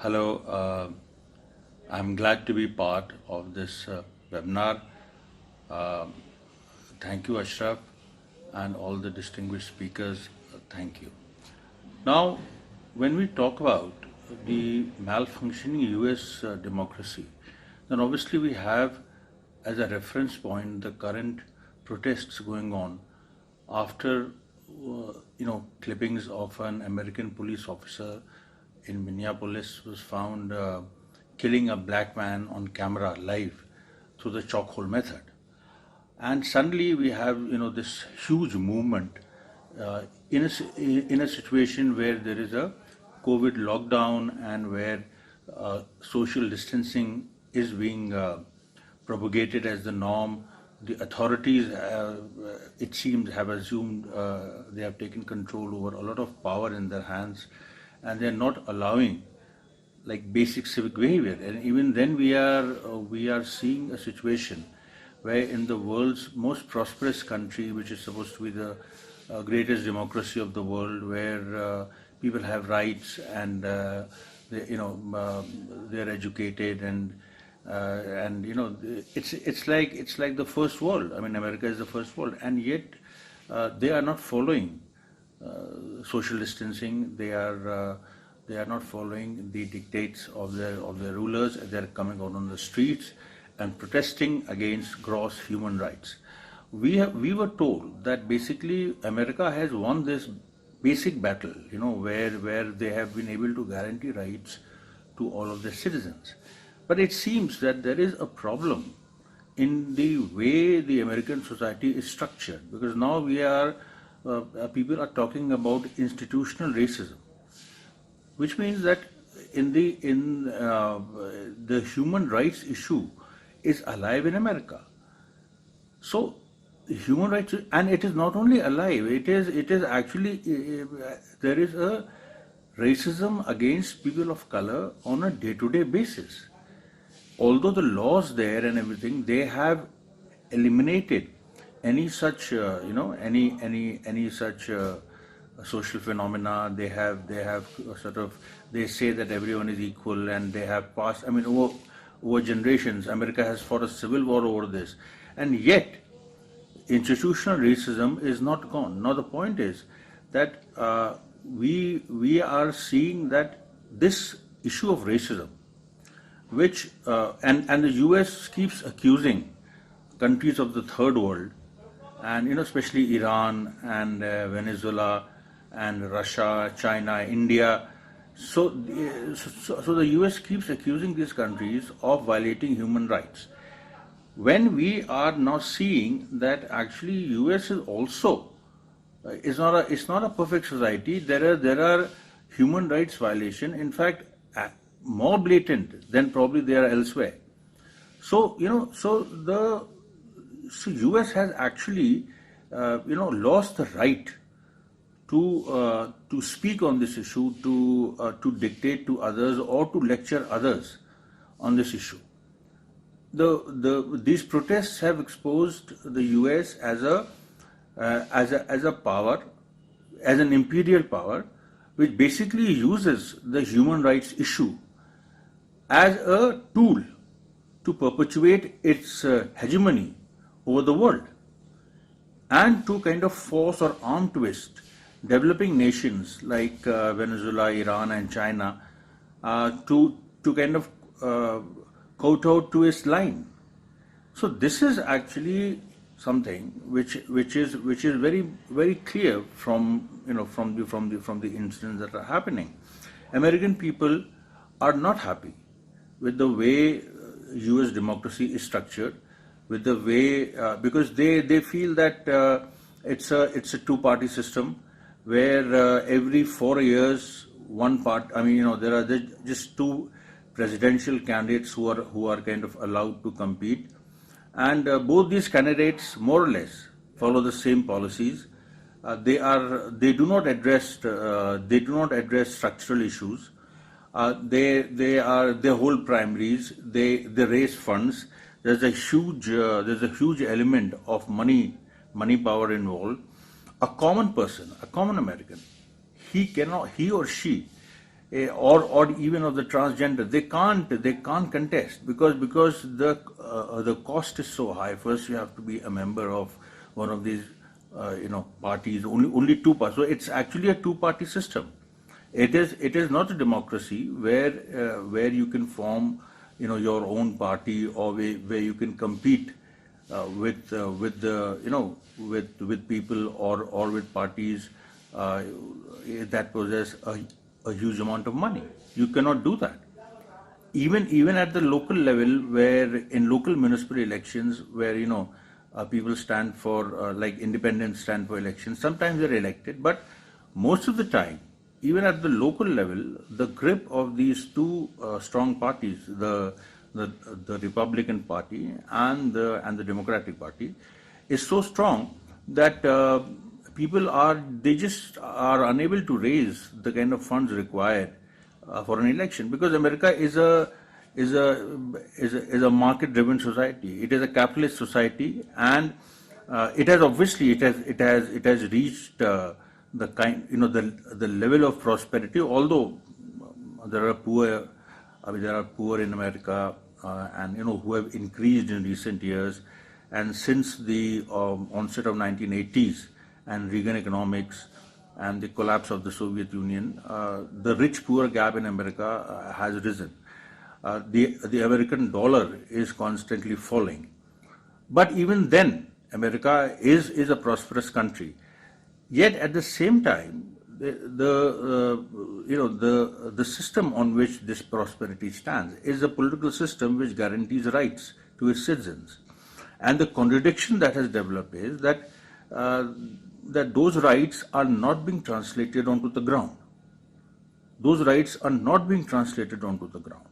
Hello, I'm glad to be part of this webinar. Uh, Thank you, Ashraf, and all the distinguished speakers. Thank you. Now, when we talk about the malfunctioning US democracy, then obviously we have as a reference point the current protests going on after clippings of an American police officer in Minneapolis was found killing a black man on camera live through the chalk hole method. And suddenly we have this huge movement uh, in a situation where there is a COVID lockdown and where social distancing is being propagated as the norm. The authorities, it seems, have assumed they have taken control over a lot of power in their hands, and they're not allowing like basic civic behavior. And even then, we are seeing a situation where in the world's most prosperous country, which is supposed to be the greatest democracy of the world, where people have rights and they're educated and it's like the first world. I mean, America is the first world, and yet they are not following social distancing. They are not following the dictates of their rulers. They are coming out on the streets and protesting against gross human rights. We were told that basically America has won this basic battle, where they have been able to guarantee rights to all of their citizens. But it seems that there is a problem in the way the American society is structured, because now people are talking about institutional racism, which means that the human rights issue is alive in America. So human rights, and it is not only alive, it is actually there is a racism against people of color on a day-to-day basis. Although the laws there and everything, they have eliminated any such any such social phenomena. They say that everyone is equal, and they have passed. I mean, over generations, America has fought a civil war over this, and yet institutional racism is not gone. Now the point is that we are seeing that this issue of racism, which and the US keeps accusing countries of the third world, and especially Iran and Venezuela and Russia, China, India. So the US keeps accusing these countries of violating human rights, when we are now seeing that actually US is also it's not a perfect society. There are human rights violation. In fact, more blatant than probably they are elsewhere. So so US has actually lost the right to speak on this issue, to dictate to others or to lecture others on this issue. These protests have exposed the US as a power, as an imperial power, which basically uses the human rights issue as a tool to perpetuate its hegemony over the world, and to kind of force or arm twist developing nations like Venezuela, Iran, and China to kind of kowtow to its line. So this is actually something which is very very clear from the incidents that are happening. American people are not happy with the way U.S. democracy is structured, with the way because they feel that it's a two-party system where every 4 years one part. I mean, there are just two presidential candidates who are kind of allowed to compete, and both these candidates more or less follow the same policies. They do not address structural issues. They hold primaries. They raise funds. There's a huge element of money power involved. A common person, a common American, he or she or even of the transgender, they can't contest because the cost is so high. First, you have to be a member of one of these parties. Only two parties. So it's actually a two-party system. It is not a democracy where you can form your own party, or where you can compete with the with people, or with parties that possess a huge amount of money. You cannot do that. Even at the local level, where in local municipal elections, where people stand for like independents stand for elections, sometimes they're elected, but most of the time, even at the local level, the grip of these two strong parties, the Republican Party and the Democratic Party, is so strong that people they just are unable to raise the kind of funds required for an election, because America is a market-driven society. It is a capitalist society, and it has reached the level of prosperity. Although there are poor, there are poor in America, and who have increased in recent years, and since the onset of 1980s and Reagan economics and the collapse of the Soviet Union, the rich-poor gap in America has risen. The American dollar is constantly falling. But even then, America is a prosperous country. Yet at the same time, the system on which this prosperity stands is a political system which guarantees rights to its citizens. And the contradiction that has developed is that those rights are not being translated onto the ground. Those rights are not being translated onto the ground.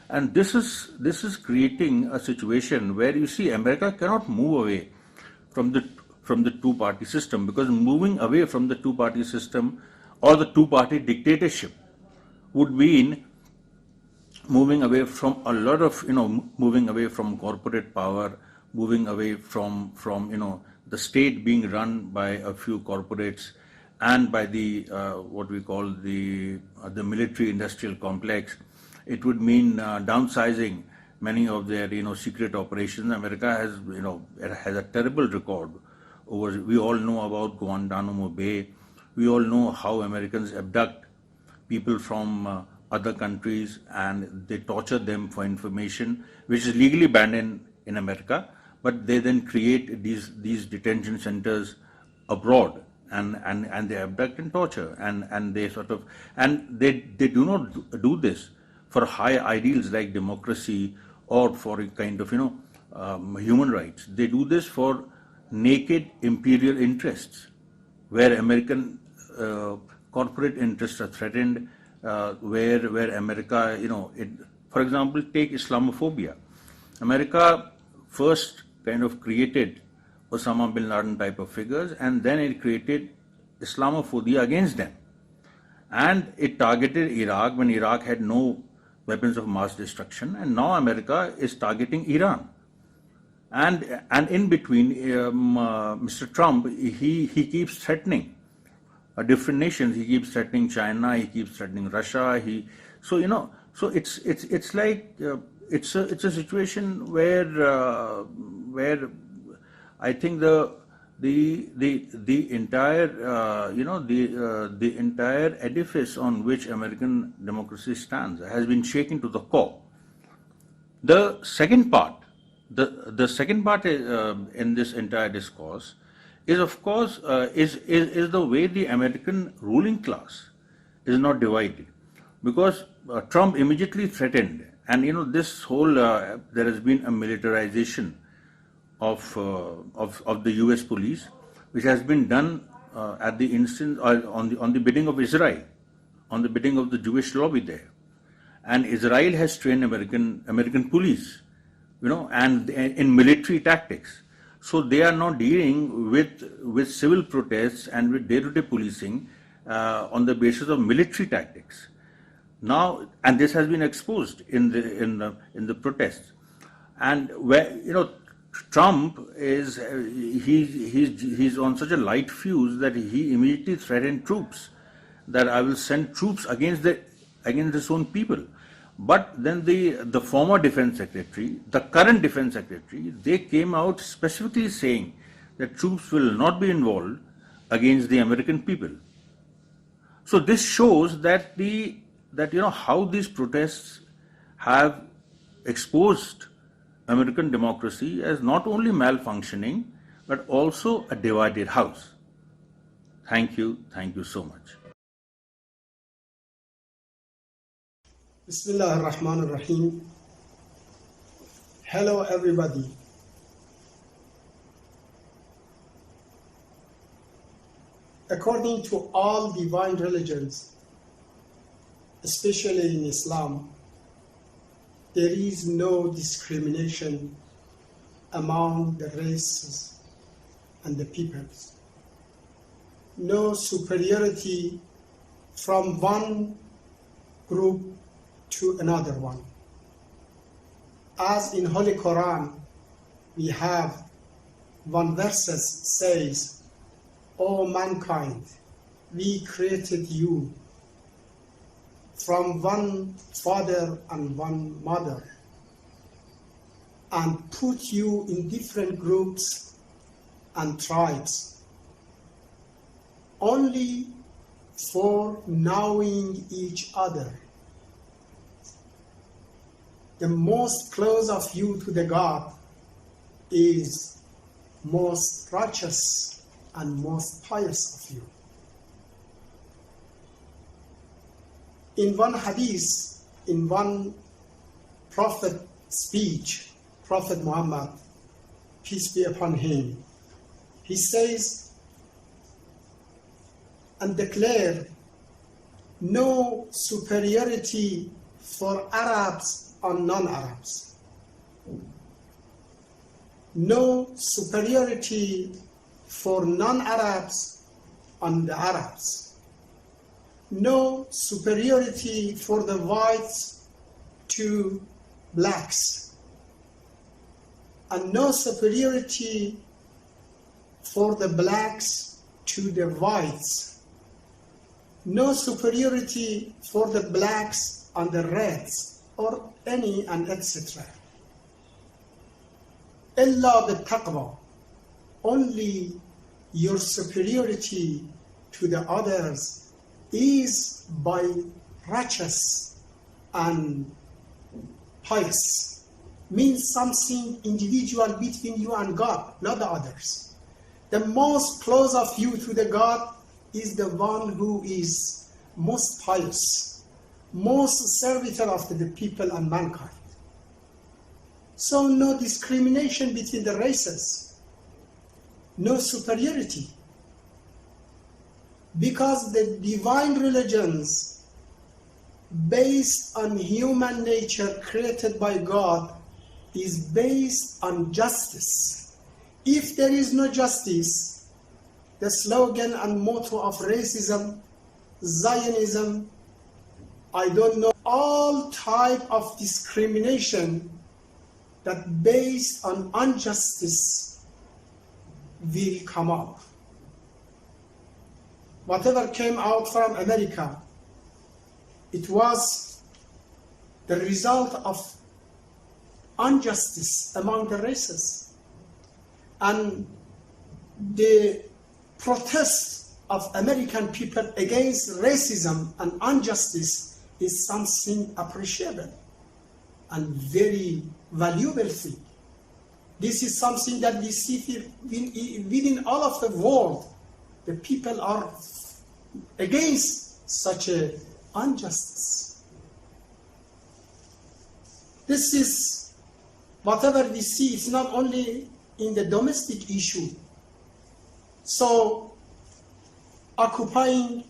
And this is creating a situation where you see America cannot move away from the two-party system, because moving away from the two-party system or the two-party dictatorship would mean moving away from a lot of moving away from corporate power, moving away from the state being run by a few corporates, and by the what we call the military-industrial complex. It would mean downsizing many of their secret operations. America has a terrible record over. We all know about Guantanamo Bay. We all know how Americans abduct people from other countries, and they torture them for information which is legally banned in America, but they then create these detention centers abroad, and they abduct and torture, and they do not do this for high ideals like democracy, or for a kind of human rights. They do this for naked imperial interests, where American corporate interests are threatened, where America, for example, take Islamophobia. America first kind of created Osama bin Laden type of figures, and then it created Islamophobia against them. And it targeted Iraq when Iraq had no weapons of mass destruction, and now America is targeting Iran. And in between, Mr. Trump, he keeps threatening different nations. He keeps threatening China. He keeps threatening Russia. So it's like it's a situation where I think the entire the entire edifice on which American democracy stands has been shaken to the core. The second part, the second part in this entire discourse is, of course, is the way the American ruling class is not divided, because Trump immediately threatened, and this whole there has been a militarization of the U.S. police, which has been done at the instance on the bidding of Israel, on the bidding of the Jewish lobby there, and Israel has trained American police, and in military tactics. So they are now dealing with civil protests and with day-to-day policing on the basis of military tactics. Now, and this has been exposed in the protests, and where Trump is he's on such a light fuse that he immediately threatened troops, that I will send troops against the against its own people. But then the former defense secretary, the current defense secretary, they came out specifically saying that troops will not be involved against the American people. So this shows that how these protests have exposed American democracy as not only malfunctioning but also a divided house. Thank you so much. Bismillah ar-Rahman ar-Rahim. Hello everybody. According to all divine religions, especially in Islam, there is no discrimination among the races and the peoples. No superiority from one group to another one. As in Holy Quran, we have one verse says, "O mankind, we created you from one father and one mother and put you in different groups and tribes only for knowing each other. The most close of you to the God is most righteous and most pious of you." In one hadith, in one prophet speech, Prophet Muhammad, peace be upon him, he says and declare no superiority for Arabs on non-Arabs. No superiority for non-Arabs on the Arabs. No superiority for the whites to blacks. And no superiority for the blacks to the whites. No superiority for the blacks on the reds, or any and etc. Illa bittaqwa, only your superiority to the others is by righteous and pious. Means something individual between you and God, not the others. The most close of you to the God is the one who is most pious, most servitor of the people and mankind. So no discrimination between the races, no superiority. Because the divine religions based on human nature created by God is based on justice. If there is no justice, the slogan and motto of racism, Zionism, I don't know, all type of discrimination that based on injustice will come up. Whatever came out from America, it was the result of injustice among the races. And the protest of American people against racism and injustice is something appreciable and very valuable thing. This is something that we see within all of the world. The people are against such a injustice. This is whatever we see. It's not only in the domestic issue. So occupying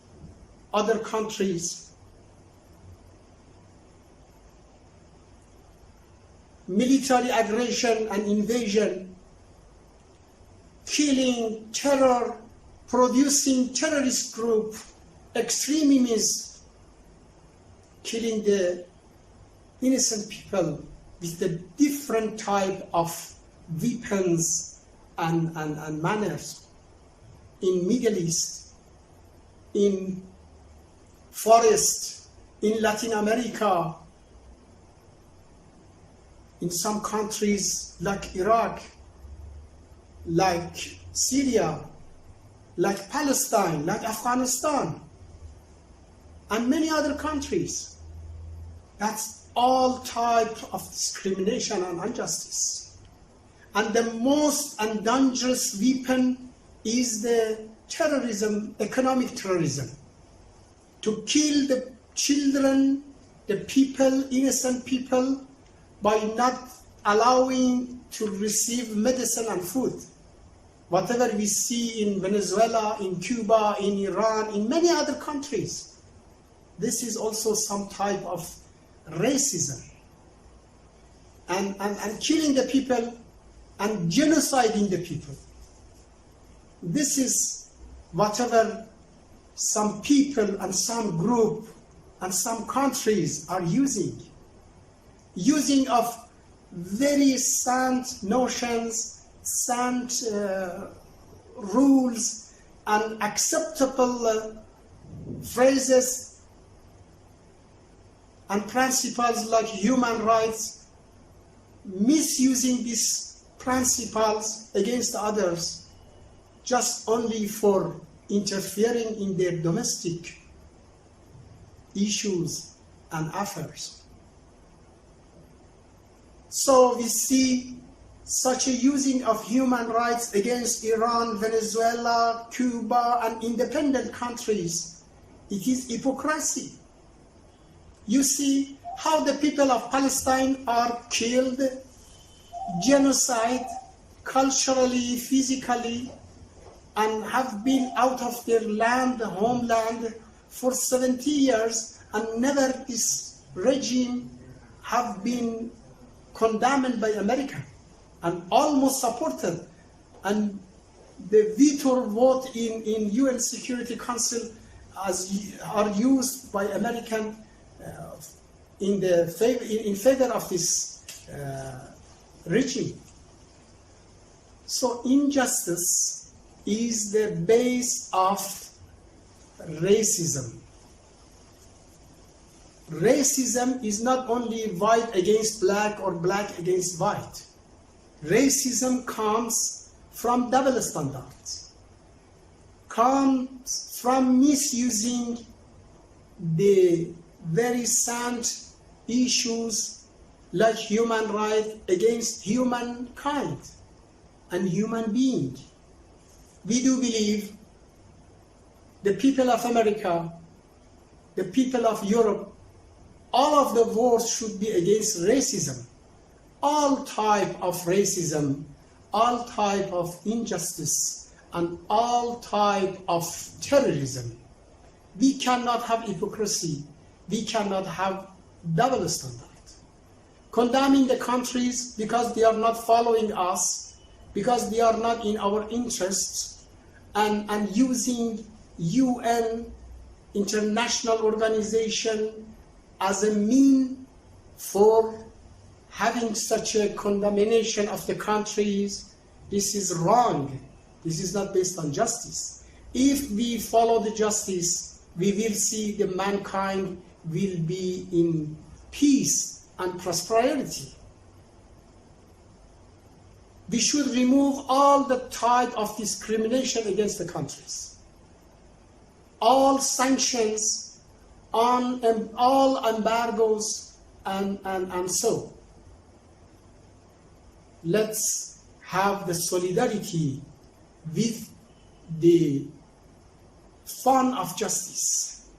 other countries, military aggression and invasion, killing, terror, producing terrorist group, extremists, killing the innocent people with the different type of weapons and manners in Middle East, in forest, in Latin America, in some countries like Iraq, like Syria, like Palestine, like Afghanistan, and many other countries. That's all type of discrimination and injustice. And the most and dangerous weapon is the terrorism, economic terrorism, to kill the children, the people, innocent people, by not allowing to receive medicine and food. Whatever we see in Venezuela, in Cuba, in Iran, in many other countries, this is also some type of racism. And killing the people and genociding the people. This is whatever some people and some group and some countries are using of very sound notions, sound rules, and acceptable phrases and principles like human rights, misusing these principles against others just only for interfering in their domestic issues and affairs. So we see such a using of human rights against Iran, Venezuela, Cuba, and independent countries. It is hypocrisy. You see how the people of Palestine are killed, genocide, culturally, physically, and have been out of their land, homeland, for 70 years, and never this regime have been condemned by America and almost supported. And the veto vote in UN Security Council are used by American in favor of this regime. So injustice is the base of racism. Racism is not only white against black or black against white. Racism comes from double standards, comes from misusing the very sound issues like human rights against humankind and human being. We do believe the people of America, the people of Europe, all of the wars should be against racism. All type of racism, all type of injustice, and all type of terrorism. We cannot have hypocrisy. We cannot have double standard. Condemning the countries because they are not following us, because they are not in our interests, and using UN, international organization, as a mean for having such a condemnation of the countries. This is wrong. This is not based on justice. If we follow the justice, we will see the mankind will be in peace and prosperity. We should remove all the type of discrimination against the countries. All sanctions on all embargoes and so. Let's have the solidarity with the fund of justice.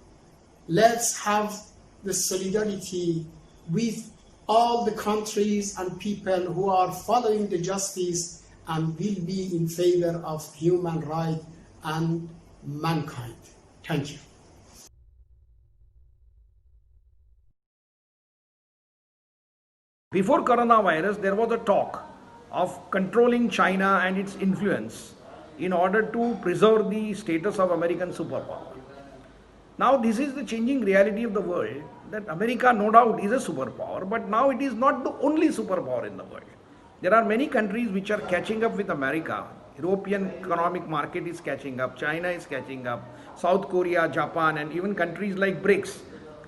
Let's have the solidarity with all the countries and people who are following the justice and will be in favor of human rights and mankind. Thank you. Before coronavirus, there was a talk of controlling China and its influence in order to preserve the status of American superpower. Now this is the changing reality of the world, that America no doubt is a superpower, but now it is not the only superpower in the world. There are many countries which are catching up with America. European economic market is catching up, China is catching up, South Korea, Japan, and even countries like BRICS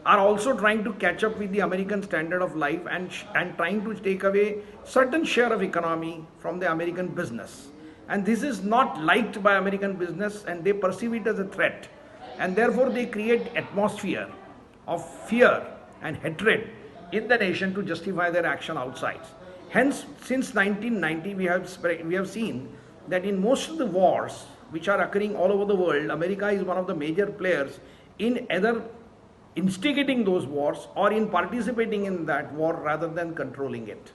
are also trying to catch up with the American standard of life and trying to take away certain share of economy from the American business. And this is not liked by American business, and they perceive it as a threat. And therefore they create atmosphere of fear and hatred in the nation to justify their action outside. Hence, since 1990, we have seen that in most of the wars which are occurring all over the world, America is one of the major players in either instigating those wars or in participating in that war rather than controlling it.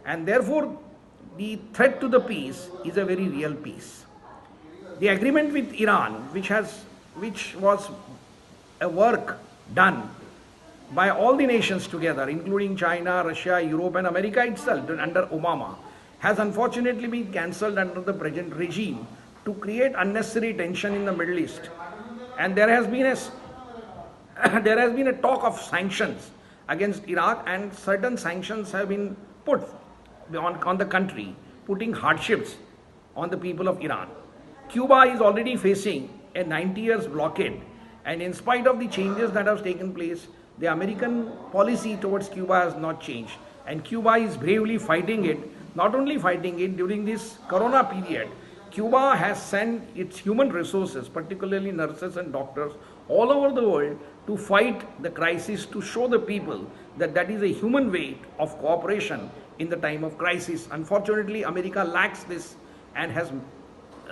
And therefore, the threat to the peace is a very real peace. The agreement with Iran, which was a work done by all the nations together, including China, Russia, Europe, and America itself under Obama, has unfortunately been cancelled under the present regime to create unnecessary tension in the Middle East. And there has been a talk of sanctions against Iraq, and certain sanctions have been put on the country, putting hardships on the people of Iran. Cuba is already facing a 90 years blockade, and in spite of the changes that have taken place, the American policy towards Cuba has not changed, and Cuba is bravely fighting it. Not only fighting it, during this corona period, Cuba has sent its human resources, particularly nurses and doctors, all over the world to fight the crisis, to show the people that that is a human way of cooperation in the time of crisis. Unfortunately, America lacks this and has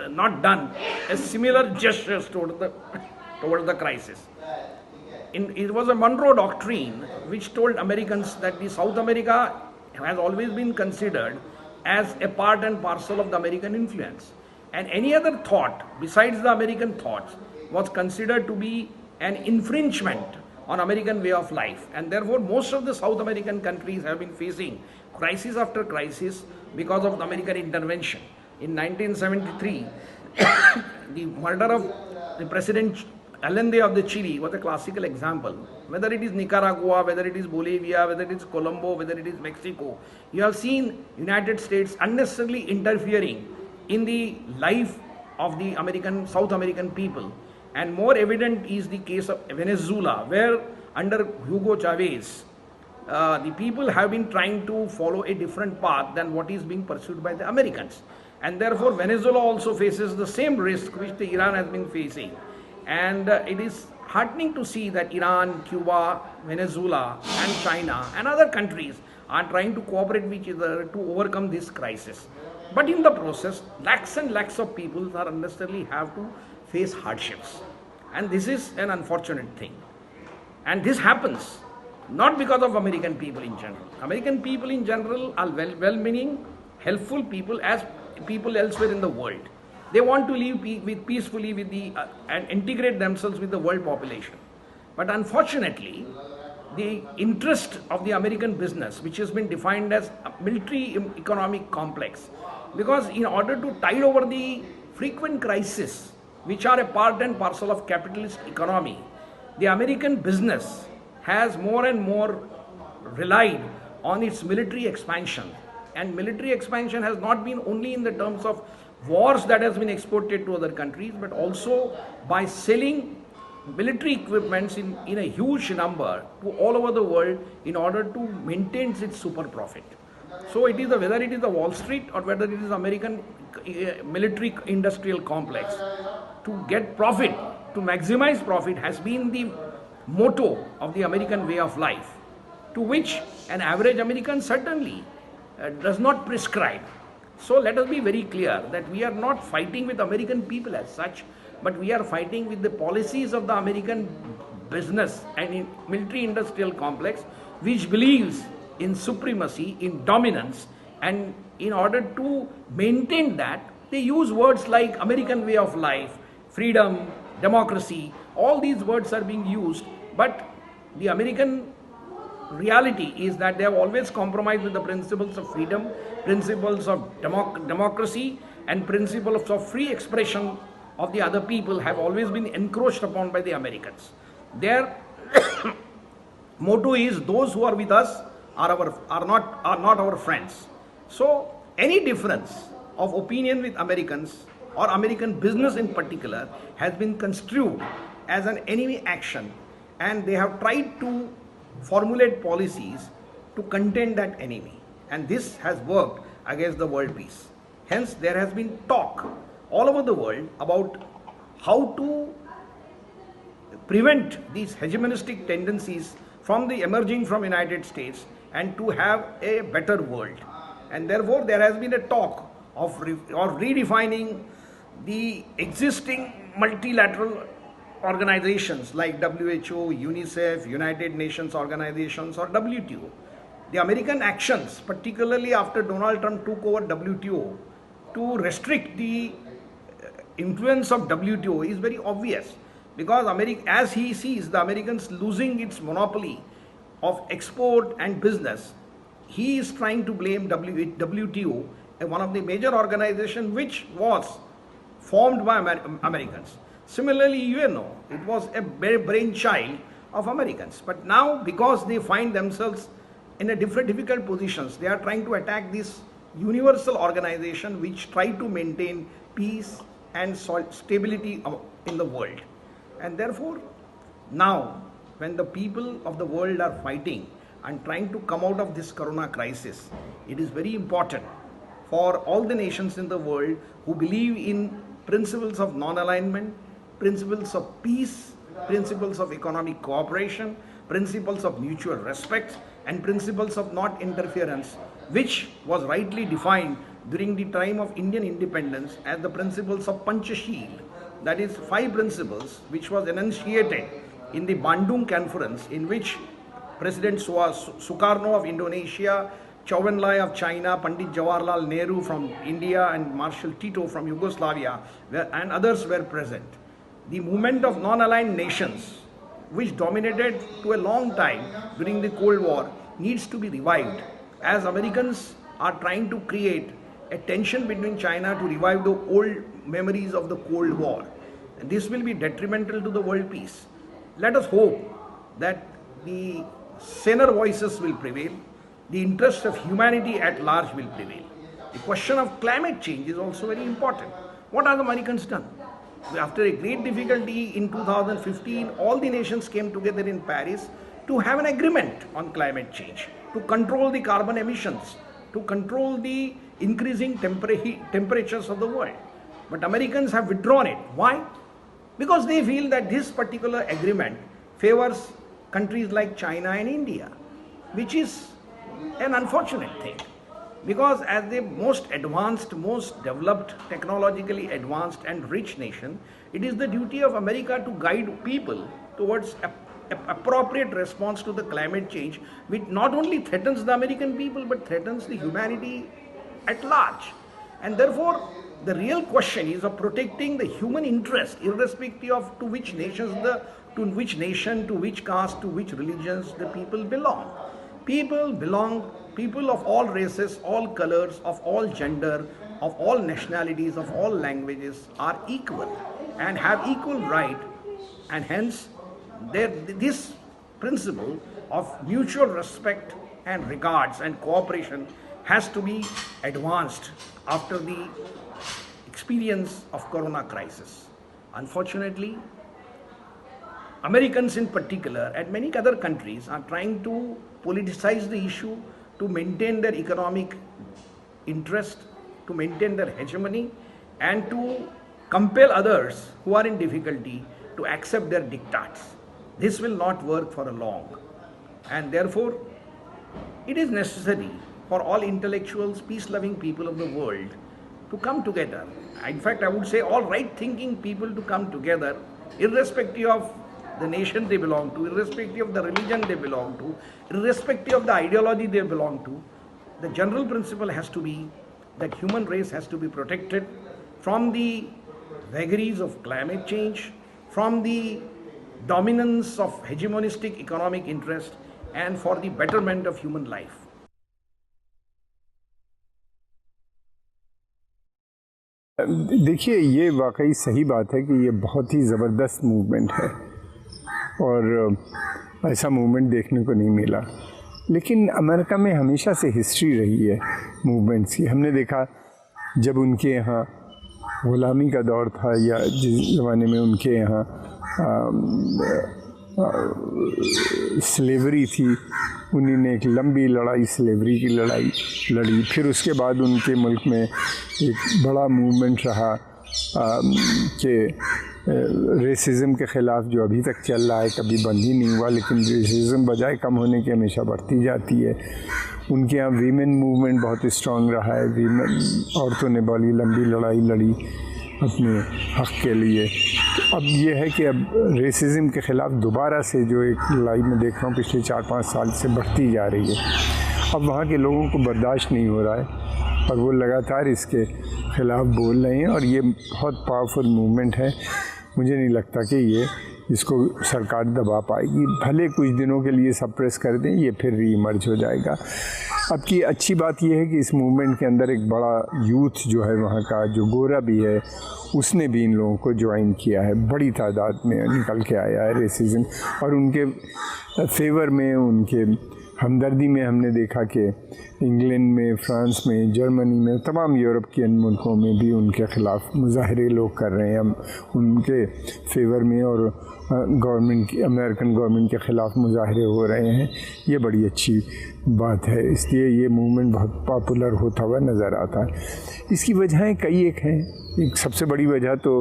not done a similar gestures toward the crisis. It was a Monroe Doctrine which told Americans that the South America has always been considered as a part and parcel of the American influence. And any other thought besides the American thoughts was considered to be an infringement on American way of life. And therefore, most of the South American countries have been facing crisis after crisis because of the American intervention. In 1973, the murder of the President Allende of the Chile was a classical example. Whether it is Nicaragua, whether it is Bolivia, whether it is Colombo, whether it is Mexico, you have seen United States unnecessarily interfering in the life of the South American people. And more evident is the case of Venezuela, where under Hugo Chavez, the people have been trying to follow a different path than what is being pursued by the Americans. And therefore, Venezuela also faces the same risk which the Iran has been facing. And it is heartening to see that Iran, Cuba, Venezuela, and China and other countries are trying to cooperate with each other to overcome this crisis. But in the process, lakhs and lakhs of people are unnecessarily have to face hardships. And this is an unfortunate thing. And this happens not because of American people in general. American people in general are well-meaning, helpful people as people elsewhere in the world. They want to live peacefully with and integrate themselves with the world population. But unfortunately, the interest of the American business, which has been defined as a military economic complex, because in order to tide over the frequent crises, which are a part and parcel of capitalist economy, the American business has more and more relied on its military expansion. And military expansion has not been only in the terms of wars that has been exported to other countries, but also by selling military equipments in a huge number to all over the world in order to maintain its super profit. So whether it is the Wall Street or whether it is American military industrial complex, to get profit, to maximize profit has been the motto of the American way of life, to which an average American certainly does not prescribe. So let us be very clear that we are not fighting with American people as such, but we are fighting with the policies of the American business and military industrial complex, which believes in supremacy, in dominance, and in order to maintain that, they use words like American way of life, freedom, democracy. All these words are being used, but the American reality is that they have always compromised with the principles of freedom, principles of democracy, and principles of free expression of the other people have always been encroached upon by the Americans. Their motto is, those who are with us are not our friends. So any difference of opinion with Americans or American business in particular has been construed as an enemy action, and they have tried to formulate policies to contain that enemy, and this has worked against the world peace. Hence, there has been talk all over the world about how to prevent these hegemonistic tendencies from the emerging from United States and to have a better world. And therefore, there has been a talk of redefining the existing multilateral organizations like WHO, UNICEF, United Nations organizations, or WTO. The American actions, particularly after Donald Trump took over WTO, to restrict the influence of WTO is very obvious, because America, as he sees the Americans losing its monopoly of export and business, he is trying to blame WTO, one of the major organizations which was formed by Americans. Similarly, UNO, it was a brainchild of Americans. But now, because they find themselves in a difficult positions, they are trying to attack this universal organization which try to maintain peace and stability in the world. And therefore, now, when the people of the world are fighting and trying to come out of this corona crisis, it is very important for all the nations in the world who believe in principles of non-alignment, principles of peace, principles of economic cooperation, principles of mutual respect, and principles of not interference, which was rightly defined during the time of Indian independence as the principles of Panchashil. That is 5 principles which was enunciated in the Bandung Conference, in which President Sukarno of Indonesia, Chou En-lai of China, Pandit Jawaharlal Nehru from India, and Marshal Tito from Yugoslavia and others were present. The movement of non-aligned nations, which dominated to a long time during the Cold War, needs to be revived, as Americans are trying to create a tension between China to revive the old memories of the Cold War. And this will be detrimental to the world peace. Let us hope that the saner voices will prevail, the interest of humanity at large will prevail. The question of climate change is also very important. What have the Americans done? After a great difficulty in 2015, all the nations came together in Paris to have an agreement on climate change, to control the carbon emissions, to control the increasing temperatures of the world. But Americans have withdrawn it. Why? Because they feel that this particular agreement favors countries like China and India, which is an unfortunate thing. Because as the most advanced, most developed, technologically advanced and rich nation, it is the duty of America to guide people towards appropriate response to the climate change, which not only threatens the American people but threatens the humanity at large. And therefore, the real question is of protecting the human interest, irrespective of to which nations to which nation, to which caste, to which religions the people belong. People of all races, all colors, of all gender, of all nationalities, of all languages are equal and have equal right, and hence this principle of mutual respect and regards and cooperation has to be advanced after the experience of corona crisis. Unfortunately, Americans in particular and many other countries are trying to politicize the issue to maintain their economic interest, to maintain their hegemony, and to compel others who are in difficulty to accept their diktats. This will not work for a long, and therefore it is necessary for all intellectuals, peace-loving people of the world to come together. In fact, I would say all right-thinking people to come together, irrespective of the nation they belong to, irrespective of the religion they belong to, irrespective of the ideology they belong to. The general principle has to be that human race has to be protected from the vagaries of climate change, from the dominance of hegemonistic economic interest, and for the betterment of human life. देखिए, ये वाकई सही बात है कि ये बहुत ही ज़बरदस्त मूवमेंट है और ऐसा मूवमेंट देखने को नहीं मिला। लेकिन अमेरिका में हमेशा से हिस्ट्री रही है मूवमेंट्स की। हमने देखा जब उनके यहाँ गुलामी का दौर था, या जिस ज़माने में उनके यहाँ स्लेवरी थी, उन्हीं ने एक लंबी लड़ाई स्लेवरी की लड़ाई लड़ी। फिर उसके बाद उनके मुल्क में एक बड़ा मूवमेंट रहा कि रेसिज़म के ख़िलाफ़, जो अभी तक चल रहा है, कभी बंद ही नहीं हुआ, लेकिन रेसिज़म बजाय कम होने के हमेशा बढ़ती जाती है। उनके यहाँ वीमेन मूवमेंट बहुत स्ट्रॉन्ग रहा है, वीमेन औरतों ने बड़ी लंबी लड़ाई लड़ी अपने हक़ के लिए। तो अब ये है कि अब रेसिज़म के ख़िलाफ़ दोबारा से जो एक लड़ाई में देख रहा हूँ पिछले 4-5 साल से बढ़ती जा रही है। अब वहाँ के लोगों को बर्दाश्त नहीं हो रहा है और वो लगातार इसके ख़िलाफ़ बोल रहे हैं, और ये बहुत पावरफुल मूवमेंट है। मुझे नहीं लगता कि ये इसको सरकार दबा पाएगी, भले कुछ दिनों के लिए सप्रेस कर दें, ये फिर रीइमर्ज हो जाएगा। अब की अच्छी बात यह है कि इस मूवमेंट के अंदर एक बड़ा यूथ जो है वहाँ का, जो गोरा भी है, उसने भी इन लोगों को ज्वाइन किया है, बड़ी तादाद में निकल के आया है रेसिज्म, और उनके फेवर में, उनके हमदर्दी में हमने देखा कि इंग्लैंड में, फ्रांस में, जर्मनी में, तमाम यूरोप के अन्य मुल्कों में भी उनके ख़िलाफ़ मुजाहरे लोग कर रहे हैं हम उनके फेवर में, और गवर्नमेंट की, अमेरिकन गवर्नमेंट के ख़िलाफ़ मुजाहरे हो रहे हैं। ये बड़ी अच्छी बात है, इसलिए ये मूवमेंट बहुत पॉपुलर होता हुआ नज़र आता है। इसकी वजहें कई एक हैं। एक सबसे बड़ी वजह तो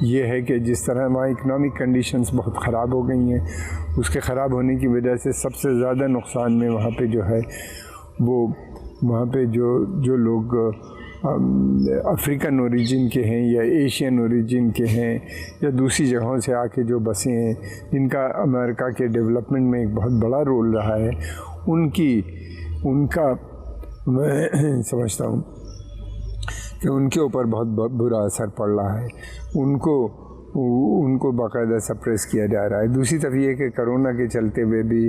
ये है कि जिस तरह वहाँ इकनॉमिक कंडीशंस बहुत ख़राब हो गई हैं, उसके ख़राब होने की वजह से सबसे ज़्यादा नुकसान में वहाँ पे जो है वो, वहाँ पे जो लोग अफ्रीकन ओरिजिन के हैं या एशियन ओरिजिन के हैं या दूसरी जगहों से आके जो बसे हैं, जिनका अमेरिका के डेवलपमेंट में एक बहुत बड़ा रोल रहा है, उनका मैं समझता हूँ कि उनके ऊपर बहुत बुरा असर पड़ रहा है। उनको बाकायदा सप्रेस किया जा रहा है। दूसरी तरफ ये कि कोरोना के चलते हुए भी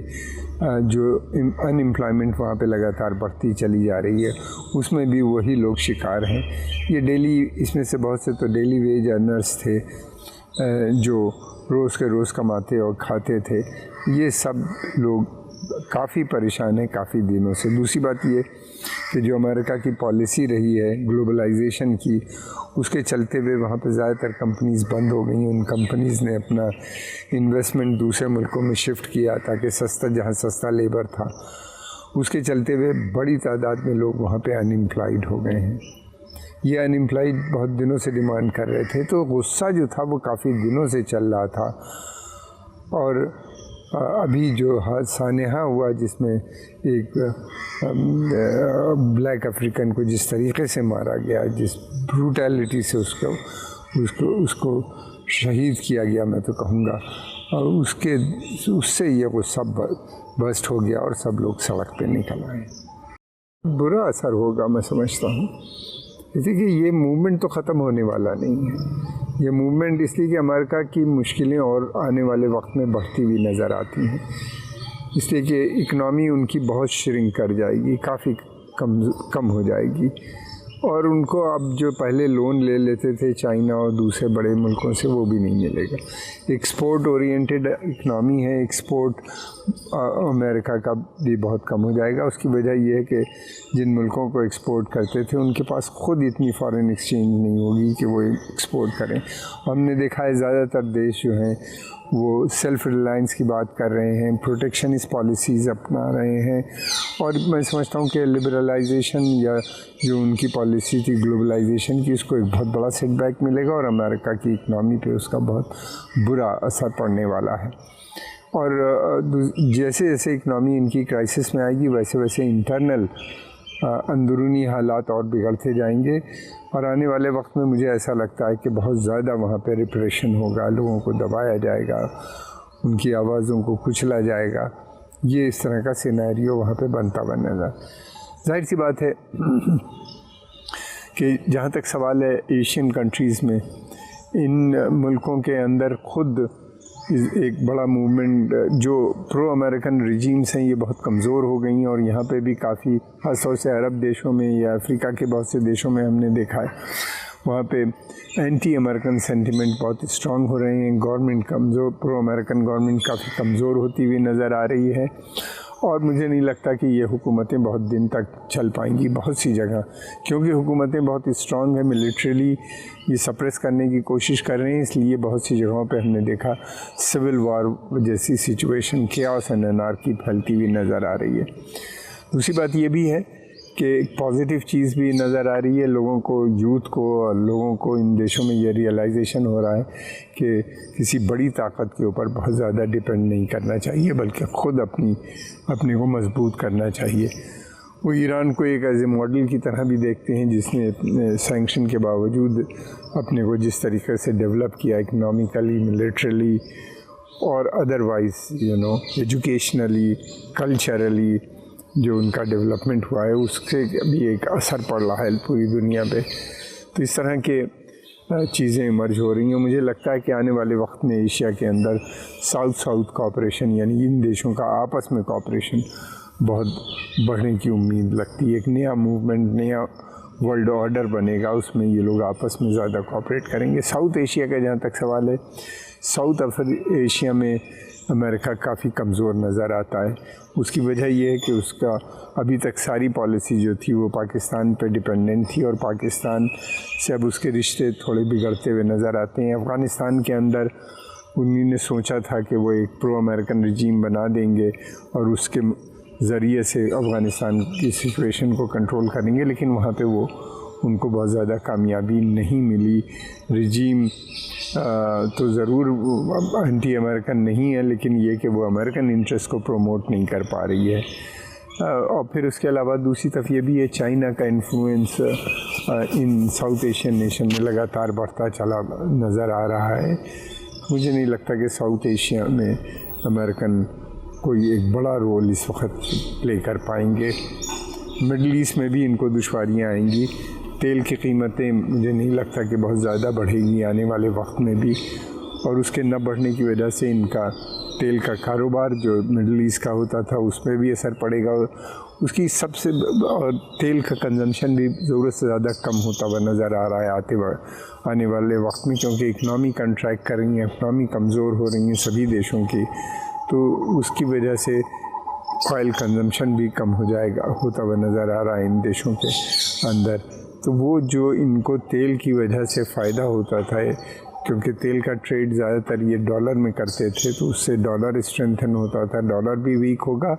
जो अनएम्प्लॉयमेंट वहाँ पे लगातार बढ़ती चली जा रही है, उसमें भी वही लोग शिकार हैं। ये डेली, इसमें से बहुत से तो डेली वेज अर्नर्स थे जो रोज़ के रोज़ कमाते और खाते थे। ये सब लोग काफ़ी परेशान हैं काफ़ी दिनों से। दूसरी बात ये कि जो अमेरिका की पॉलिसी रही है ग्लोबलाइजेशन की, उसके चलते हुए वहाँ पे ज़्यादातर कंपनीज़ बंद हो गई। उन कंपनीज़ ने अपना इन्वेस्टमेंट दूसरे मुल्कों में शिफ्ट किया ताकि जहाँ सस्ता लेबर था, उसके चलते हुए बड़ी तादाद में लोग वहाँ पे अनएम्प्लॉयड हो गए हैं। ये अनएम्प्लॉयड बहुत दिनों से डिमांड कर रहे थे, तो गुस्सा जो था वो काफ़ी दिनों से चल रहा था। और अभी जो सानेहा हुआ, जिसमें एक ब्लैक अफ्रीकन को जिस तरीके से मारा गया, जिस ब्रूटैलिटी से उसको शहीद किया गया, मैं तो कहूँगा, और उससे ये वो सब बस्ट हो गया और सब लोग सड़क पे निकल आए। बुरा असर होगा, मैं समझता हूँ। देखिए, ये मूवमेंट तो ख़त्म होने वाला नहीं है। ये मूवमेंट इसलिए कि अमेरिका की मुश्किलें और आने वाले वक्त में बढ़ती हुई नज़र आती हैं, इसलिए कि इकनॉमी उनकी बहुत श्रिंक कर जाएगी, काफ़ी कम हो जाएगी, और उनको अब जो पहले लोन ले लेते थे चाइना और दूसरे बड़े मुल्कों से, वो भी नहीं मिलेगा। एक्सपोर्ट ओरिएंटेड इकनॉमी है, एक्सपोर्ट अमेरिका का भी बहुत कम हो जाएगा। उसकी वजह यह है कि जिन मुल्कों को एक्सपोर्ट करते थे उनके पास ख़ुद इतनी फॉरेन एक्सचेंज नहीं होगी कि वो एक्सपोर्ट करें। हमने देखा है ज़्यादातर देश जो हैं वो सेल्फ़ रिलायंस की बात कर रहे हैं, प्रोटेक्शनिस्ट पॉलिसीज़ अपना रहे हैं, और मैं समझता हूँ कि लिबरलाइजेशन या जो उनकी पॉलिसी थी ग्लोबलाइजेशन की, उसको एक बहुत बड़ा सेटबैक मिलेगा और अमेरिका की इकनॉमी पे उसका बहुत बुरा असर पड़ने वाला है। और जैसे जैसे इकनॉमी इनकी क्राइसिस में आएगी, वैसे वैसे इंटरनल अंदरूनी हालात और बिगड़ते जाएंगे, और आने वाले वक्त में मुझे ऐसा लगता है कि बहुत ज़्यादा वहाँ पे रिप्रेशन होगा, लोगों को दबाया जाएगा, उनकी आवाज़ों को कुचला जाएगा। ये इस तरह का सिनेरियो वहाँ पे बनता बनेगा। जाहिर सी बात है कि जहाँ तक सवाल है एशियन कंट्रीज़ में, इन मुल्कों के अंदर ख़ुद एक बड़ा मूवमेंट, जो प्रो अमेरिकन रिजीम्स हैं, ये बहुत कमज़ोर हो गई हैं, और यहाँ पे भी काफ़ी ख़ासतौर से अरब देशों में या अफ्रीका के बहुत से देशों में हमने देखा है, वहाँ पे एंटी अमेरिकन सेंटिमेंट बहुत स्ट्रॉन्ग हो रहे हैं। गवर्नमेंट कमज़ोर, प्रो अमेरिकन गवर्नमेंट काफ़ी कमज़ोर होती हुई नज़र आ रही है, और मुझे नहीं लगता कि ये हुकूमतें बहुत दिन तक चल पाएंगी बहुत सी जगह, क्योंकि हुकूमतें बहुत स्ट्रॉन्ग है, मिलिट्रीली ये सप्रेस करने की कोशिश कर रहे हैं। इसलिए बहुत सी जगहों पे हमने देखा सिविल वॉर जैसी सिचुएशन, केओस एंड एनार्की फैलती हुई नज़र आ रही है। दूसरी बात ये भी है कि एक पॉजिटिव चीज़ भी नज़र आ रही है, लोगों को, यूथ को और लोगों को इन देशों में ये रियलाइजेशन हो रहा है कि किसी बड़ी ताकत के ऊपर बहुत ज़्यादा डिपेंड नहीं करना चाहिए, बल्कि ख़ुद अपने को मजबूत करना चाहिए। वो ईरान को एक एज ए मॉडल की तरह भी देखते हैं, जिसने सैंक्शन के बावजूद अपने को जिस तरीके से डेवलप किया इकनॉमिकली, मिलिट्रली और अदरवाइज एजुकेशनली, कल्चरली जो उनका डेवलपमेंट हुआ है, उससे भी एक असर पड़ रहा है पूरी दुनिया पे। तो इस तरह के चीज़ें इमर्ज हो रही हैं। मुझे लगता है कि आने वाले वक्त में एशिया के अंदर साउथ साउथ कोऑपरेशन, यानी इन देशों का आपस में कोऑपरेशन बहुत बढ़ने की उम्मीद लगती है। एक नया मूवमेंट, नया वर्ल्ड ऑर्डर बनेगा, उसमें ये लोग आपस में ज़्यादा कोऑपरेट करेंगे। साउथ एशिया का जहाँ तक सवाल है, साउथ एशिया में अमेरिका काफ़ी कमज़ोर नज़र आता है। उसकी वजह यह है कि उसका अभी तक सारी पॉलिसी जो थी वो पाकिस्तान पे डिपेंडेंट थी, और पाकिस्तान से अब उसके रिश्ते थोड़े बिगड़ते हुए नज़र आते हैं। अफ़गानिस्तान के अंदर उन्होंने सोचा था कि वो एक प्रो अमेरिकन रिजीम बना देंगे और उसके ज़रिए से अफ़गानिस्तान की सिचुएशन को कंट्रोल करेंगे, लेकिन वहाँ पे वो उनको बहुत ज़्यादा कामयाबी नहीं मिली। रिजीम तो ज़रूर एंटी अमेरिकन नहीं है, लेकिन ये कि वो अमेरिकन इंटरेस्ट को प्रमोट नहीं कर पा रही है। और फिर उसके अलावा दूसरी तरफ ये भी है, चाइना का इन्फ्लुएंस इन साउथ एशियन नेशन में लगातार बढ़ता चला नज़र आ रहा है। मुझे नहीं लगता कि साउथ एशिया में अमेरिकन कोई एक बड़ा रोल इस वक्त प्ले कर पाएंगे। मिडल ईस्ट में भी इनको दुश्वारियाँ आएंगी। तेल की कीमतें मुझे नहीं लगता कि बहुत ज़्यादा बढ़ेगी आने वाले वक्त में भी, और उसके न बढ़ने की वजह से इनका तेल का कारोबार जो मिडल ईस्ट का होता था उस पर भी असर पड़ेगा। उसकी सबसे तेल का कंजम्पशन भी ज़रूरत से ज़्यादा कम होता हुआ नज़र आ रहा है आने वाले वक्त में, क्योंकि इकनॉमी कंट्रैक्ट कर रही है, इकनॉमी कमज़ोर हो रही है सभी देशों की, तो उसकी वजह से ऑयल कंजम्पशन भी कम होता हुआ नज़र आ रहा है इन देशों के अंदर। तो वो जो इनको तेल की वजह से फ़ायदा होता था, क्योंकि तेल का ट्रेड ज़्यादातर ये डॉलर में करते थे, तो उससे डॉलर स्ट्रेंथन होता था, डॉलर भी वीक होगा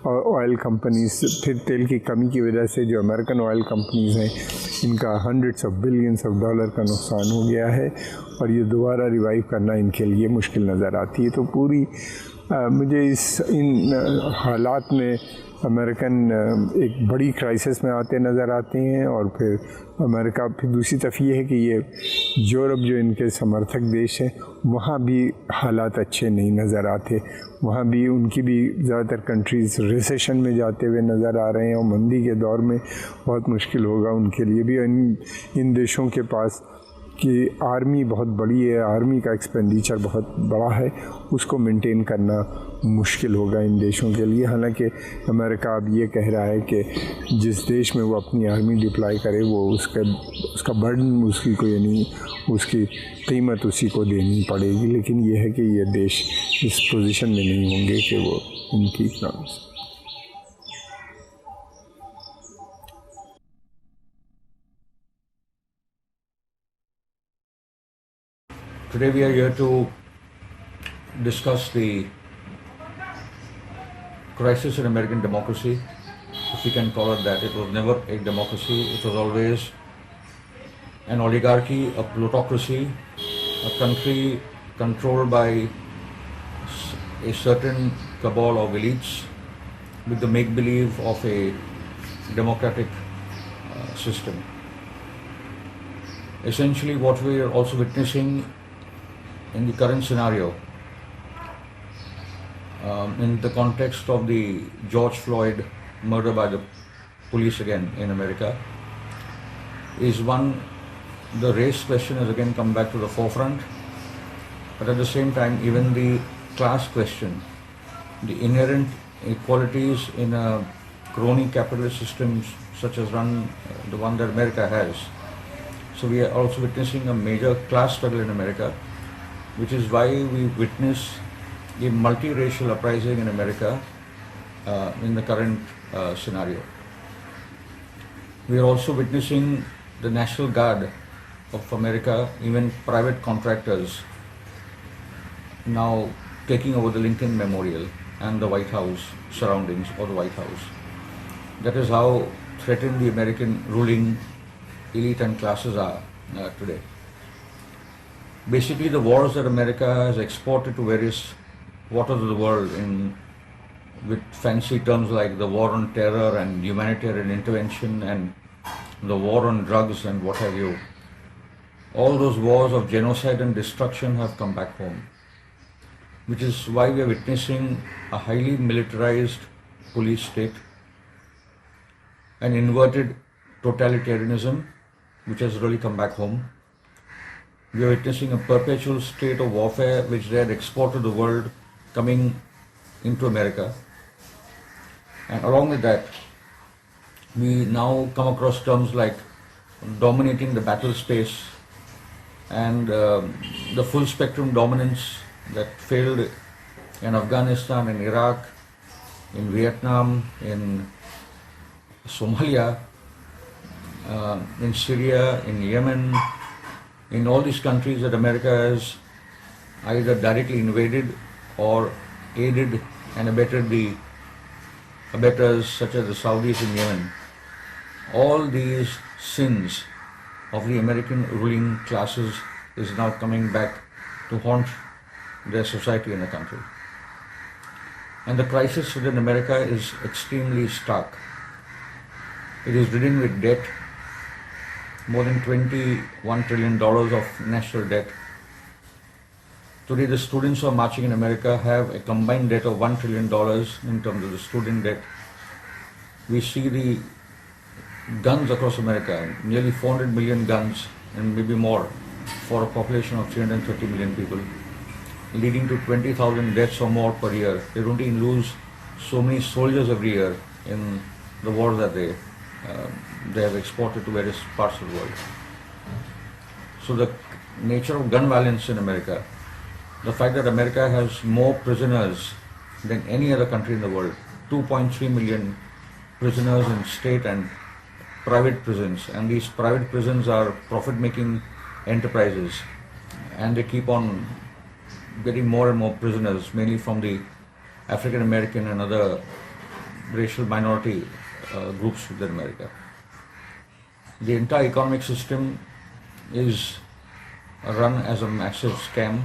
और ऑयल कंपनीज, फिर तेल की कमी की वजह से जो अमेरिकन ऑयल कंपनीज़ हैं इनका hundreds of billions of dollar का नुकसान हो गया है, और ये दोबारा रिवाइव करना इनके लिए मुश्किल नज़र आती है। तो पूरी मुझे इन हालात में अमेरिकन एक बड़ी क्राइसिस में आते नज़र आते हैं। और फिर अमेरिका, फिर दूसरी तरफ ये है कि ये यूरोप जो इनके समर्थक देश है, वहाँ भी हालात अच्छे नहीं नज़र आते। वहाँ भी उनकी भी ज़्यादातर कंट्रीज़ रिसेशन में जाते हुए नज़र आ रहे हैं, और मंदी के दौर में बहुत मुश्किल होगा उनके लिए भी। इन देशों के पास कि आर्मी बहुत बड़ी है, आर्मी का एक्सपेंडिचर बहुत बड़ा है, उसको मेंटेन करना मुश्किल होगा इन देशों के लिए। हालांकि अमेरिका अब ये कह रहा है कि जिस देश में वो अपनी आर्मी डिप्लॉय करे वो उसका बर्डन उसकी को, यानी उसकी कीमत उसी को देनी पड़ेगी, लेकिन ये है कि ये देश इस पोजीशन में नहीं होंगे कि वो उनकी economy. Today we are here to discuss the crisis in American democracy, if we can call it that. It was never a democracy, it was always an oligarchy, a plutocracy, a country controlled by a certain cabal of elites with the make-believe of a democratic system. Essentially what we are also witnessing in the current scenario, in the context of the George Floyd murder by the police again in America, is one, the race question has again come back to the forefront, but at the same time even the class question, the inherent inequalities in a crony capitalist system such as the one that America has. So we are also witnessing a major class struggle in America, which is why we witness a multiracial uprising in America, in the current scenario. We are also witnessing the National Guard of America, even private contractors, now taking over the Lincoln Memorial and the White House surroundings, or the White House. That is how threatened the American ruling elite and classes are today. Basically, the wars that America has exported to various waters of the world with fancy terms like the war on terror and humanitarian intervention and the war on drugs and what have you, all those wars of genocide and destruction have come back home, which is why we are witnessing a highly militarized police state, an inverted totalitarianism, which has really come back home. We are witnessing a perpetual state of warfare which they had exported to the world coming into America. And along with that, we now come across terms like dominating the battle space and the full spectrum dominance that failed in Afghanistan, in Iraq, in Vietnam, in Somalia, in Syria, in Yemen, in all these countries that America has either directly invaded or aided and abetted the abettors such as the Saudis in Yemen. All these sins of the American ruling classes is now coming back to haunt their society and the country. And the crisis within America is extremely stark. It is ridden with debt, more than $21 trillion of national debt. Today the students who are marching in America have a combined debt of $1 trillion in terms of the student debt. We see the guns across America, nearly 400 million guns and maybe more for a population of 330 million people, leading to 20,000 deaths or more per year. They don't even lose so many soldiers every year in the war that they have exported to various parts of the world. So the nature of gun violence in America, the fact that America has more prisoners than any other country in the world, 2.3 million prisoners in state and private prisons, and these private prisons are profit-making enterprises, and they keep on getting more and more prisoners, mainly from the African American and other racial minority groups within America. The entire economic system is run as a massive scam,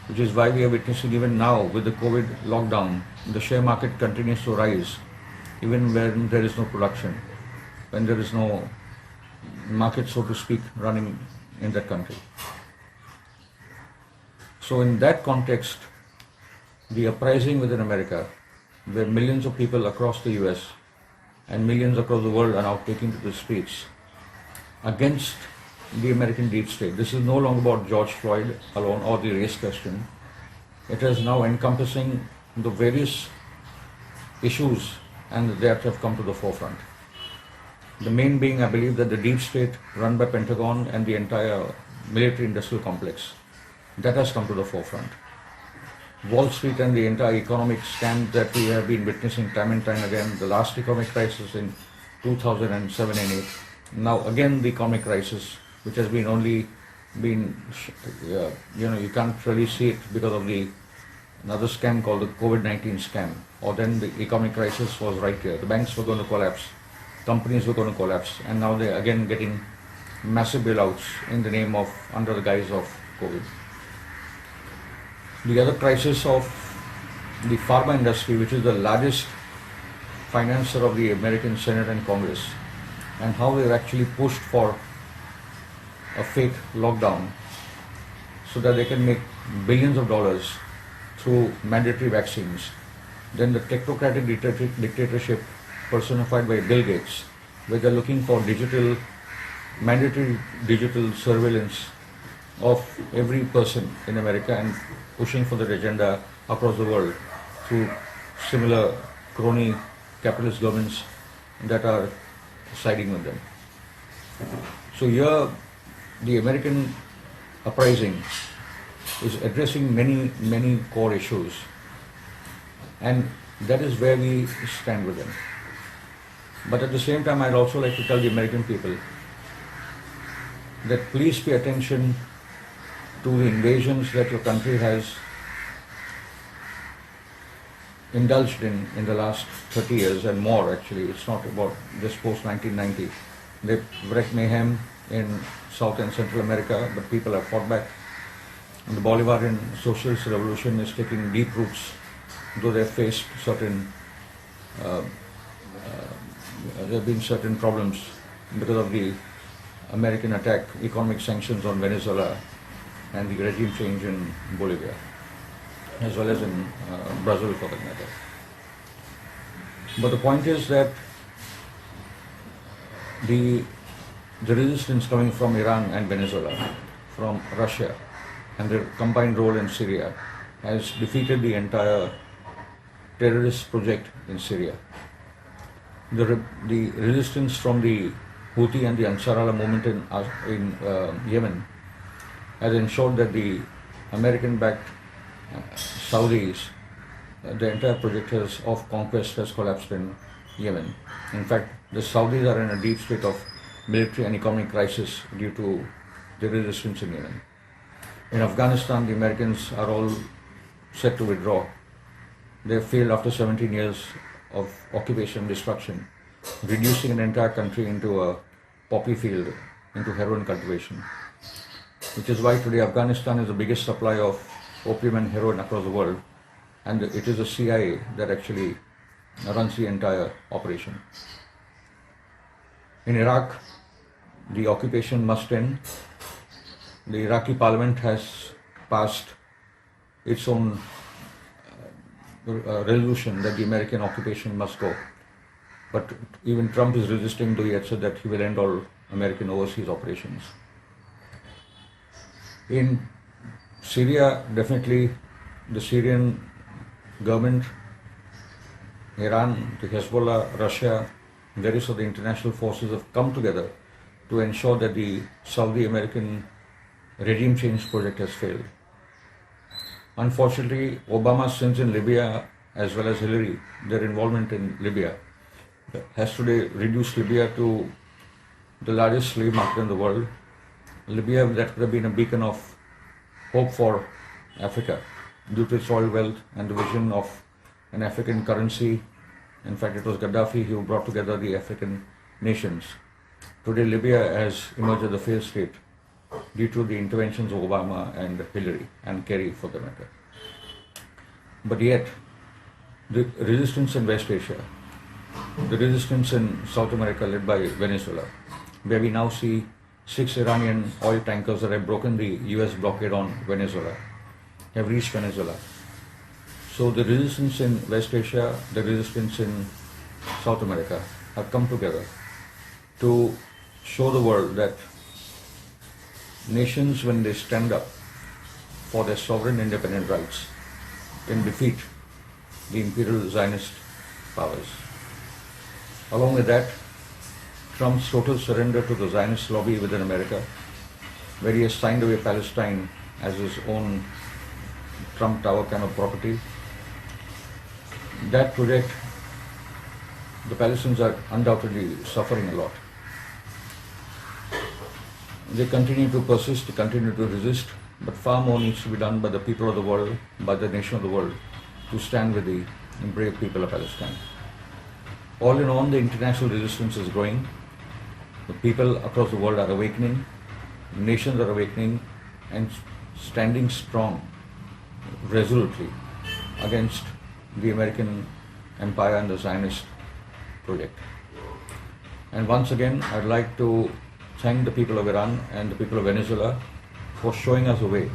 which is why we are witnessing even now with the COVID lockdown, the share market continues to rise even when there is no production, when there is no market, so to speak, running in that country. So in that context, the uprising within America, where millions of people across the US and millions across the world are now taking to the streets against the American deep state. This is no longer about George Floyd alone or the race question. It is now encompassing the various issues and that have come to the forefront. The main being, I believe, that the deep state run by Pentagon and the entire military industrial complex, that has come to the forefront. Wall Street and the entire economic scam that we have been witnessing time and time again, the last economic crisis in 2007 and 8, now again the economic crisis, which has been only been, you can't really see it because of another scam called the COVID-19 scam, or then the economic crisis was right here. The banks were going to collapse, companies were going to collapse, and now they're again getting massive bailouts in the name of, under the guise of COVID. The other crisis of the pharma industry, which is the largest financer of the American Senate and Congress, and how they've actually pushed for a fake lockdown so that they can make billions of dollars through mandatory vaccines. Then the technocratic dictatorship personified by Bill Gates, where they're looking for mandatory digital surveillance of every person in America and pushing for their agenda across the world through similar crony capitalist governments that are siding with them. So here the American uprising is addressing many core issues, and That is where we stand with them. But at the same time, I'd also like to tell the American people that please pay attention to the invasions that your country has indulged in the last 30 years and more. Actually, it's not about just post 1990. They've wreaked mayhem in South and Central America, but people have fought back. And the Bolivarian socialist revolution is taking deep roots, though they've faced certain, there have been certain problems because of the American attack, economic sanctions on Venezuela, and the regime change in Bolivia, as well as in Brazil for that matter. But the point is that the resistance coming from Iran and Venezuela, from Russia, and their combined role in Syria has defeated the entire terrorist project in Syria. The resistance from the Houthi and the Ansar Allah movement in Yemen has ensured that the American-backed Saudis, the entire project of conquest has collapsed in Yemen. In fact, the Saudis are in a deep state of military and economic crisis due to the resistance in Yemen. In Afghanistan, the Americans are all set to withdraw. They have failed after 17 years of occupation and destruction, reducing an entire country into a poppy field, into heroin cultivation. Which is why today Afghanistan is the biggest supplier of opium and heroin across the world, and it is the CIA that actually runs the entire operation. In Iraq, the occupation must end. The Iraqi parliament has passed its own resolution that the American occupation must go. But even Trump is resisting, though he had said that he will end all American overseas operations. In Syria, definitely the Syrian government, Iran, the Hezbollah, Russia, various of the international forces have come together to ensure that the Saudi-American regime change project has failed. Unfortunately, Obama's sins in Libya, as well as Hillary, their involvement in Libya, has today reduced Libya to the largest slave market in the world. Libya, that could have been a beacon of hope for Africa due to its oil wealth and the vision of an African currency. In fact, it was Gaddafi who brought together the African nations. Today, Libya has emerged as a failed state due to the interventions of Obama and Hillary and Kerry for the matter. But yet, the resistance in West Asia, the resistance in South America led by Venezuela, where we now see 6 Iranian oil tankers that have broken the US blockade on Venezuela, have reached Venezuela. So the resistance in West Asia, the resistance in South America have come together to show the world that nations, when they stand up for their sovereign independent rights, can defeat the imperial Zionist powers. Along with that, Trump's total surrender to the Zionist lobby within America, where he has signed away Palestine as his own Trump Tower kind of property. That project, the Palestinians are undoubtedly suffering a lot. They continue to persist, they continue to resist, but far more needs to be done by the people of the world, by the nation of the world, to stand with the brave people of Palestine. All in all, the international resistance is growing. The people across the world are awakening, nations are awakening and standing strong, resolutely, against the American empire and the Zionist project. And once again, I'd like to thank the people of Iran and the people of Venezuela for showing us a way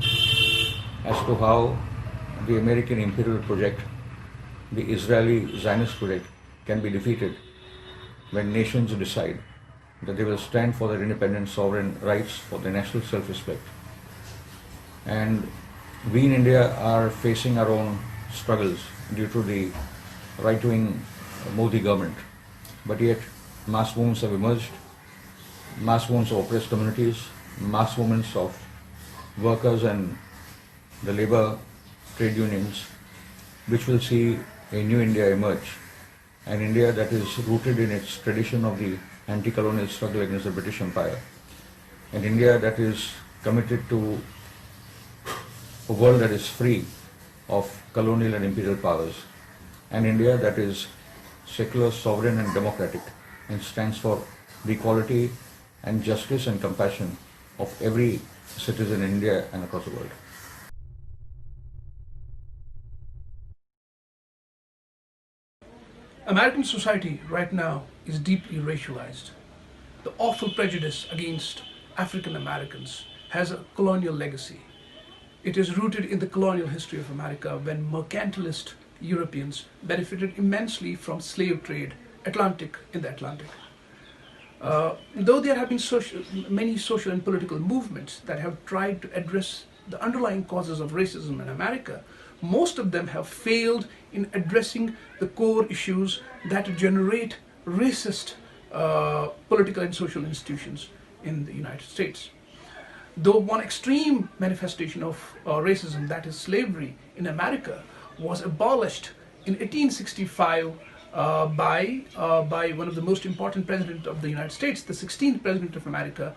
as to how the American imperial project, the Israeli Zionist project, can be defeated when nations decide that they will stand for their independent sovereign rights, for their national self-respect. And we in India are facing our own struggles due to the right-wing Modi government. But yet, mass movements have emerged, mass movements of oppressed communities, mass movements of workers and the labor trade unions, which will see a new India emerge, an India that is rooted in its tradition of the anti-colonial struggle against the British Empire, an India that is committed to a world that is free of colonial and imperial powers, an India that is secular, sovereign and democratic and stands for the equality and justice and compassion of every citizen in India and across the world. American society right now is deeply racialized. The awful prejudice against African Americans has a colonial legacy. It is rooted in the colonial history of America when mercantilist Europeans benefited immensely from slave trade in the Atlantic. Though there have been many social and political movements that have tried to address the underlying causes of racism in America, most of them have failed in addressing the core issues that generate racist political and social institutions in the United States. Though one extreme manifestation of racism, that is slavery in America, was abolished in 1865 by one of the most important presidents of the United States, the 16th President of America,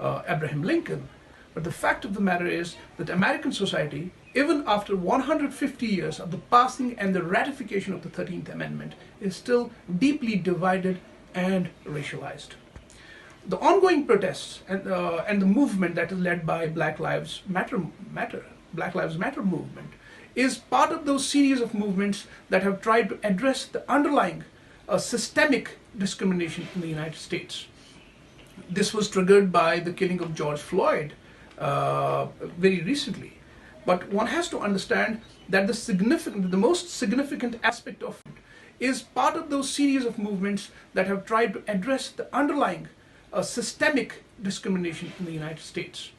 Abraham Lincoln. But the fact of the matter is that American society, even after 150 years of the passing and the ratification of the 13th Amendment, is still deeply divided and racialized. The ongoing protests and the movement that is led by Black Lives Matter movement is part of those series of movements that have tried to address the underlying systemic discrimination in the United States. This was triggered by the killing of George Floyd very recently. But one has to understand that the most significant aspect of it is part of those series of movements that have tried to address the underlying systemic discrimination in the United States.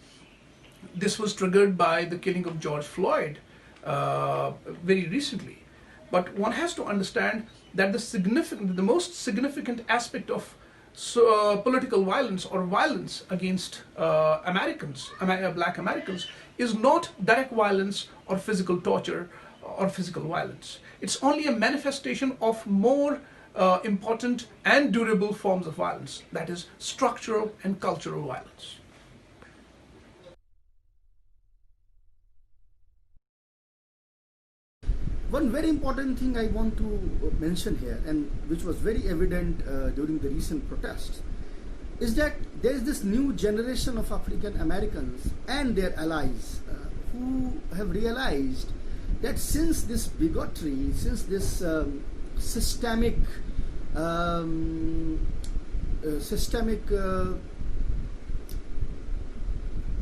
This was triggered by the killing of George Floyd very recently. But one has to understand that the most significant aspect of political violence or violence against Black Americans, is not direct violence or physical torture or physical violence. It's only a manifestation of more important and durable forms of violence, that is structural and cultural violence. One very important thing I want to mention here, and which was very evident during the recent protests, is that there is this new generation of African Americans and their allies who have realized that since this bigotry, since this systemic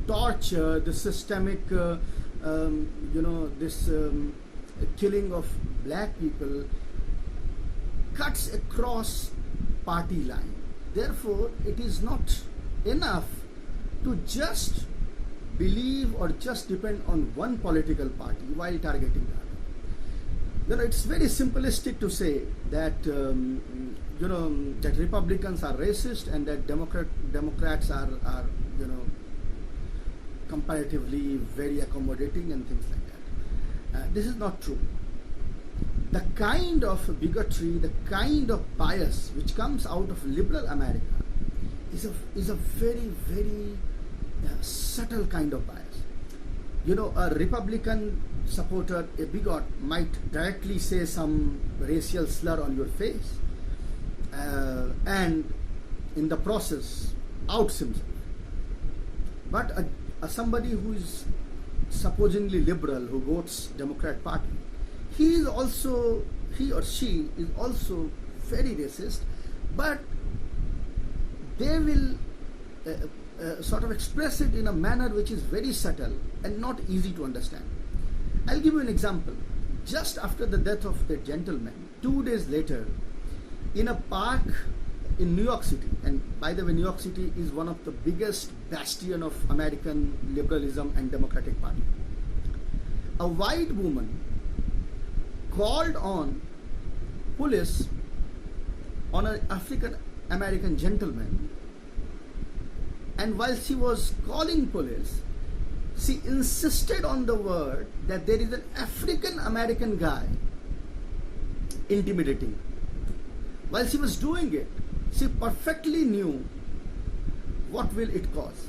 torture, the systemic, this killing of black people cuts across party line. Therefore, it is not enough to just believe or just depend on one political party while targeting the other. It's very simplistic to say that that Republicans are racist and that Democrats are comparatively very accommodating and things like that. This is not true. The kind of bigotry, the kind of bias which comes out of liberal America is a very, very subtle kind of bias. A Republican supporter, a bigot, might directly say some racial slur on your face and in the process outs himself. But somebody who is supposedly liberal, who votes Democrat Party, he or she is also very racist, but they will sort of express it in a manner which is very subtle and not easy to understand. I'll give you an example. Just after the death of the gentleman, 2 days later, in a park in New York City, and by the way, New York City is one of the biggest bastion of American liberalism and Democratic Party. A white woman called on police on an African American gentleman, and while she was calling police, she insisted on the word that there is an African American guy intimidating. While she was doing it, she perfectly knew what will it cause.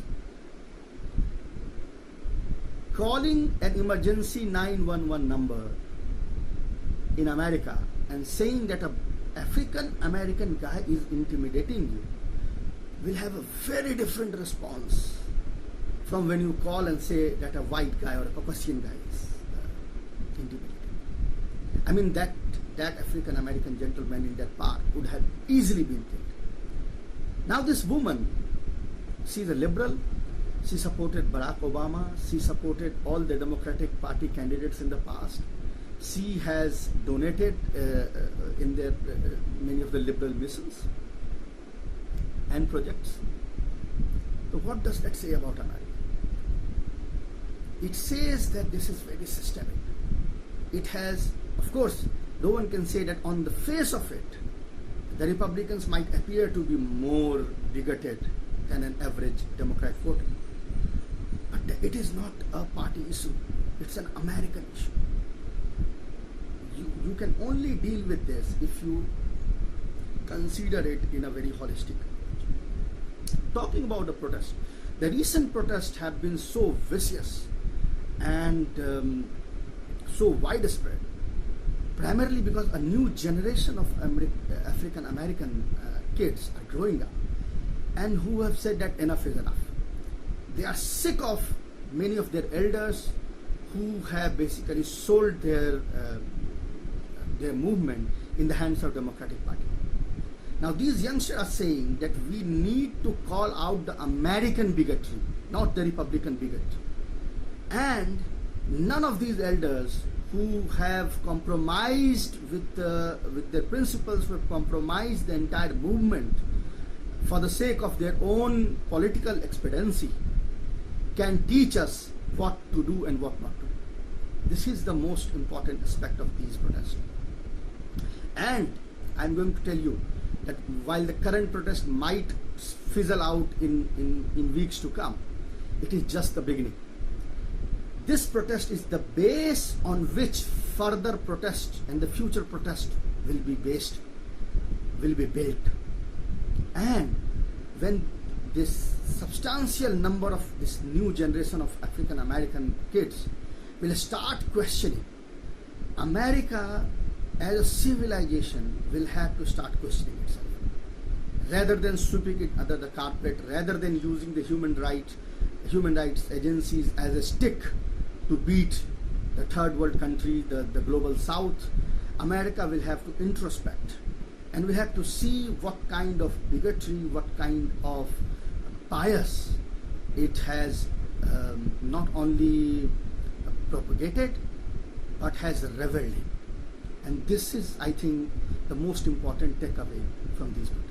Calling an emergency 911 number in America and saying that an African American guy is intimidating you will have a very different response from when you call and say that a white guy or a Caucasian guy is intimidating. I mean, that African American gentleman in that park would have easily been killed. Now this woman, she's a liberal. She supported Barack Obama. She supported all the Democratic Party candidates in the past. She has donated in their many of the liberal missions and projects. So what does that say about America? It says that this is very systemic. It has, of course, no one can say that on the face of it, the Republicans might appear to be more bigoted than an average Democrat voter. But it is not a party issue. It's an American issue. You can only deal with this if you consider it in a very holistic approach. Talking about the protest, the recent protests have been so vicious and so widespread, primarily because a new generation of African American kids are growing up and who have said that enough is enough. They are sick of many of their elders who have basically sold their movement in the hands of Democratic Party. Now these youngsters are saying that we need to call out the American bigotry, not the Republican bigotry. And none of these elders who have compromised with their principles, who have compromised the entire movement for the sake of their own political expediency, can teach us what to do and what not to do. This is the most important aspect of these protests. And I'm going to tell you that while the current protest might fizzle out in weeks to come, it is just the beginning. This protest is the base on which further protest and the future protest will be based, will be built. And when this substantial number of this new generation of African American kids will start questioning, America as a civilization will have to start questioning itself. Rather than sweeping it under the carpet, rather than using the human rights agencies as a stick to beat the third world country, the global south, America will have to introspect and we have to see what kind of bigotry, what kind of bias it has not only propagated but has reveled in. And this is, I think, the most important takeaway from these protests.